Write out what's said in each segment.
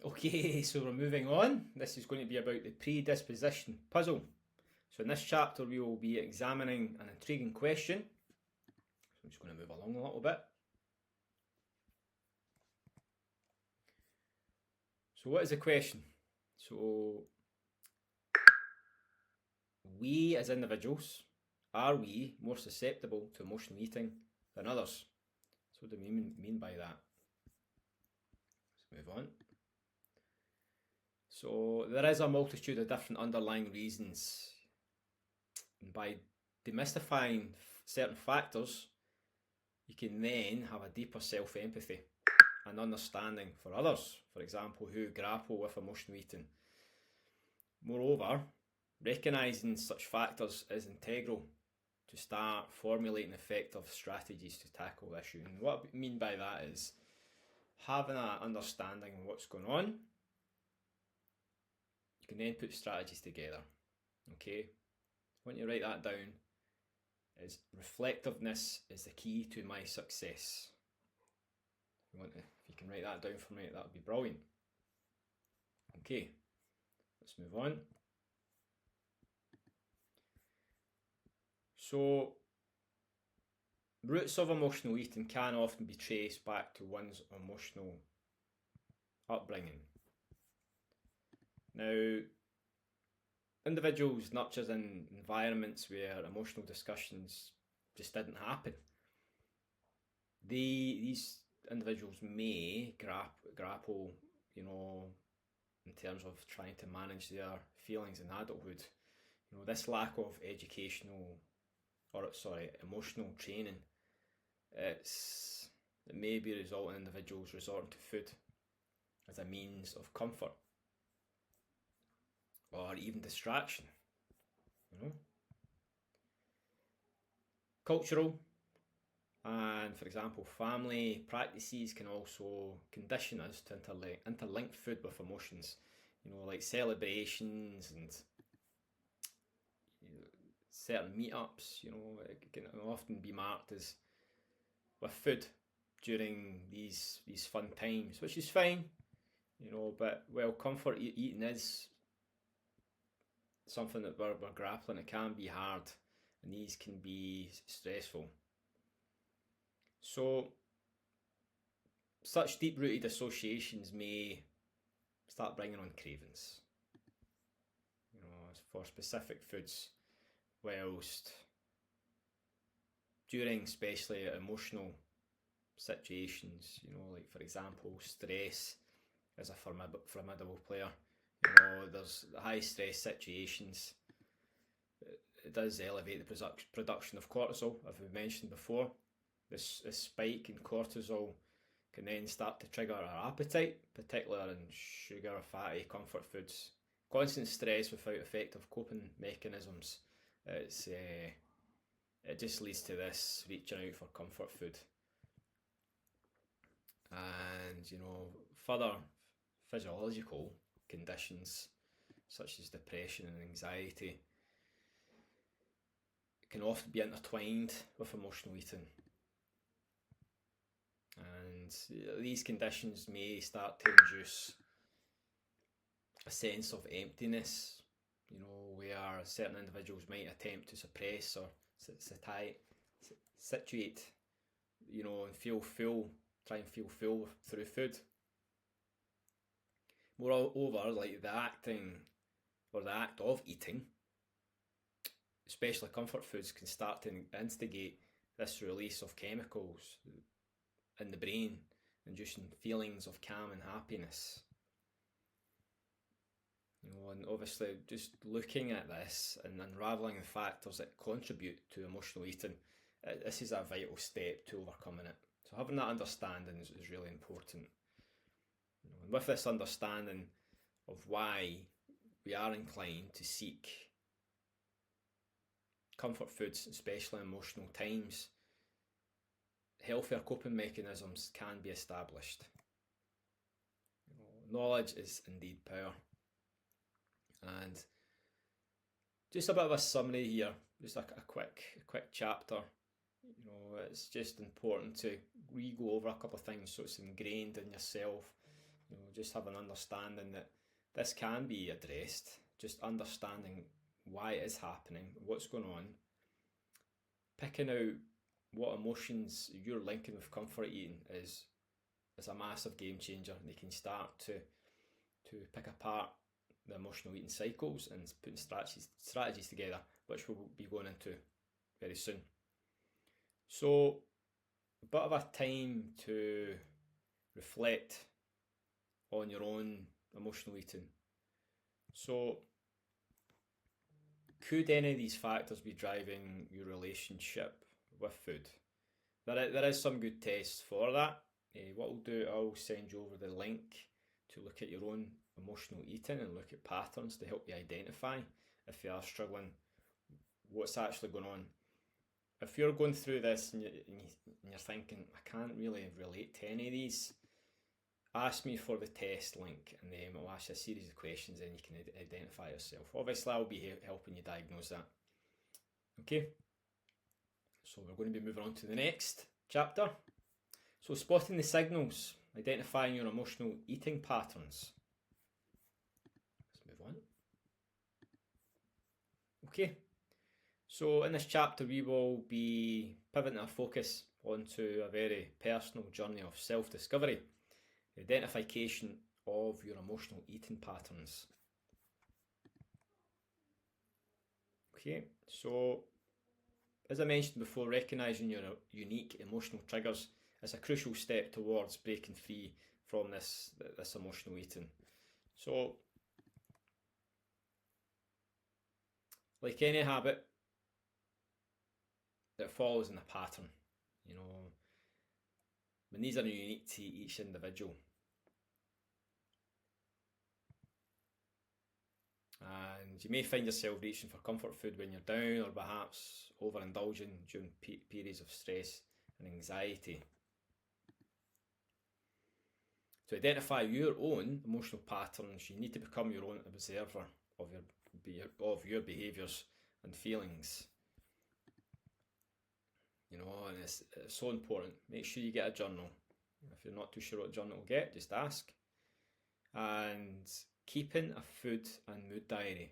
Okay, so we're moving on. This is going to be about the predisposition puzzle. So in this chapter we will be examining an intriguing question. So I'm just going to move along a little bit. So what is the question? So we as individuals, are we more susceptible to emotional eating than others? So what do we mean by that? Let's move on. So there is a multitude of different underlying reasons. And by demystifying certain factors, you can then have a deeper self-empathy and understanding for others, for example, who grapple with emotional eating. Moreover, recognising such factors is integral to start formulating effective strategies to tackle the issue. And what I mean by that is having an understanding of what's going on. You can then put strategies together. Okay, when you write that down, is reflectiveness is the key to my success. If you can write that down for me, that would be brilliant. Okay, let's move on. So, roots of emotional eating can often be traced back to one's emotional upbringing. Now, individuals nurtured in environments where emotional discussions just didn't happen, these individuals may grapple, in terms of trying to manage their feelings in adulthood. This lack of emotional training, it may be resulting in individuals resorting to food as a means of comfort or even distraction. Cultural and, for example, family practices can also condition us to interlink food with emotions, like celebrations and certain meetups. It can often be marked as with food during these fun times, which is fine, but comfort eating is something that we're grappling. It can be hard, and these can be stressful. So such deep-rooted associations may start bringing on cravings, for specific foods, whilst during especially emotional situations, like for example stress is a formidable player. There's high stress situations. It does elevate the production of cortisol, as we mentioned before. This spike in cortisol can then start to trigger our appetite, particularly in sugar or fatty comfort foods. Constant stress without effective coping mechanisms, it just leads to this reaching out for comfort food. And further physiological conditions such as depression and anxiety can often be intertwined with emotional eating. And these conditions may start to induce a sense of emptiness, where certain individuals might attempt to suppress or situate, and feel full, try and feel full through food. Moreover, like the act of eating, especially comfort foods, can start to instigate this release of chemicals in the brain, inducing feelings of calm and happiness. And obviously just looking at this and unravelling the factors that contribute to emotional eating, this is a vital step to overcoming it. So having that understanding is really important. And with this understanding of why we are inclined to seek comfort foods, especially in emotional times, healthier coping mechanisms can be established. Knowledge is indeed power. And just a bit of a summary here, just a quick chapter. It's just important to go over a couple of things so it's ingrained in yourself. just have an understanding that this can be addressed, just understanding why it is happening, what's going on, picking out what emotions you're linking with comfort eating is a massive game changer. They can start to pick apart the emotional eating cycles and putting strategies together, which we'll be going into very soon. So, a bit of a time to reflect on your own emotional eating. So, could any of these factors be driving your relationship with food? There is some good tests for that. What I'll do, I'll send you over the link to look at your own emotional eating and look at patterns to help you identify if you are struggling, what's actually going on. If you're going through this and you're thinking, I can't really relate to any of these, ask me for the test link and then I'll ask you a series of questions and you can identify yourself. Obviously, I'll be helping you diagnose that. Okay, so we're going to be moving on to the next chapter. So, spotting the signals, identifying your emotional eating patterns. Let's move on. Okay, so in this chapter we will be pivoting our focus onto a very personal journey of self-discovery, the identification of your emotional eating patterns. Okay, so as I mentioned before, recognising your unique emotional triggers is a crucial step towards breaking free from this emotional eating. So, like any habit, it follows in a pattern, and these are unique to each individual. And you may find yourself reaching for comfort food when you're down, or perhaps overindulging during periods of stress and anxiety. To identify your own emotional patterns, you need to become your own observer of your behaviours and feelings. And it's so important. Make sure you get a journal. If you're not too sure what journal to get, just ask. And keeping a food and mood diary.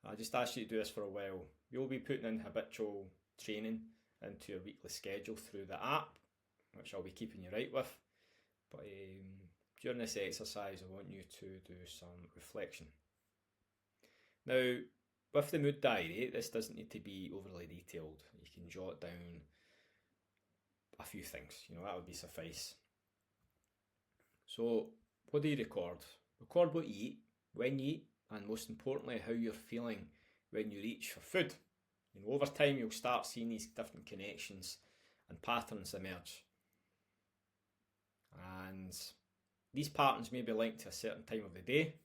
I just ask you to do this for a while. You'll be putting in habitual training into your weekly schedule through the app, which I'll be keeping you right with. But during this exercise, I want you to do some reflection. Now, with the mood diary, this doesn't need to be overly detailed. You can jot down a few things, that would be suffice. So, what do you record? Record what you eat, when you eat, and most importantly, how you're feeling when you reach for food. Over time, you'll start seeing these different connections and patterns emerge. And these patterns may be linked to a certain time of the day.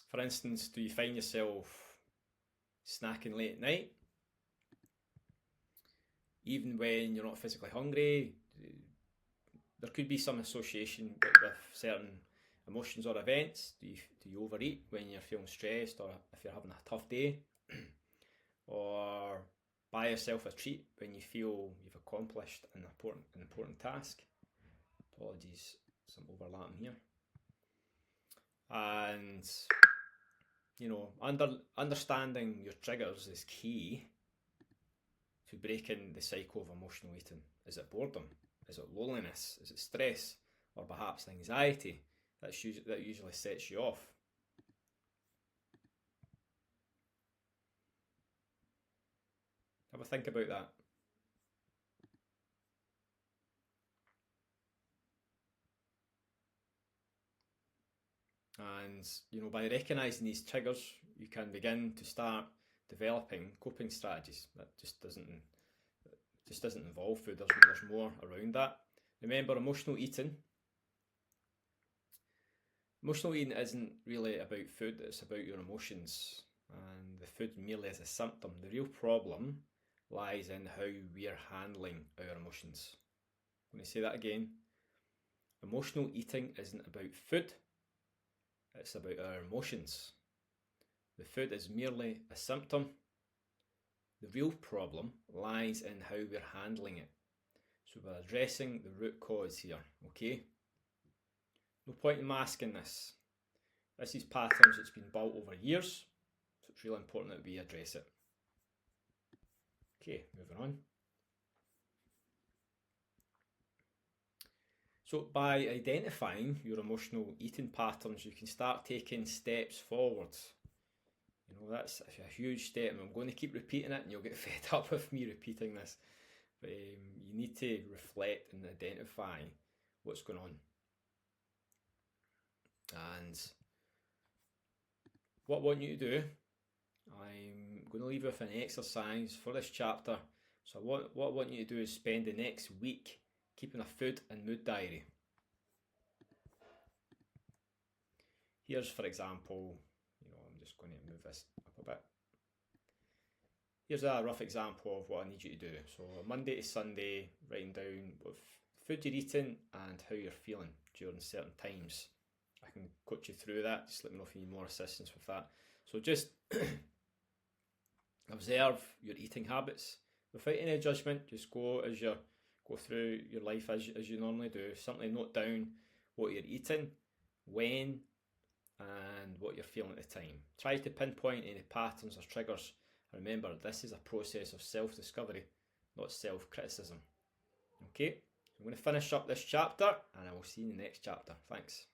For instance, do you find yourself snacking late at night? Even when you're not physically hungry? There could be some association with certain emotions or events. Do you overeat when you're feeling stressed, or if you're having a tough day? Or buy yourself a treat when you feel you've accomplished an important task? Apologies, some overlapping here. And understanding your triggers is key to breaking the cycle of emotional eating. Is it boredom? Is it loneliness? Is it stress? Or perhaps anxiety that usually sets you off? Have a think about that. And by recognising these triggers, you can begin to start developing coping strategies. That just doesn't involve food. There's more around that. Remember, emotional eating isn't really about food. It's about your emotions, and the food merely is a symptom. The real problem lies in how we're handling our emotions. I'm going to say that again. Emotional eating isn't about food. It's about our emotions. The food is merely a symptom. The real problem lies in how we're handling it. So we're addressing the root cause here, okay? No point in masking this. This is patterns that's been built over years, so it's really important that we address it. Okay, moving on. So by identifying your emotional eating patterns, you can start taking steps forward. You know, that's a huge step, and I'm going to keep repeating it, and you'll get fed up with me repeating this. But you need to reflect and identify what's going on. And what I want you to do, I'm going to leave you with an exercise for this chapter. So what I want you to do is spend the next week keeping a food and mood diary. Here's, for example, I'm just going to move this up a bit. Here's a rough example of what I need you to do. So Monday to Sunday, writing down what food you're eating and how you're feeling during certain times. I can coach you through that. Just let me know if you need more assistance with that. So just observe your eating habits without any judgment. Just go through your life as you normally do. Simply note down what you're eating, when, and what you're feeling at the time. Try to pinpoint any patterns or triggers. Remember, this is a process of self-discovery, not self-criticism. Okay, so I'm going to finish up this chapter, and I will see you in the next chapter. Thanks.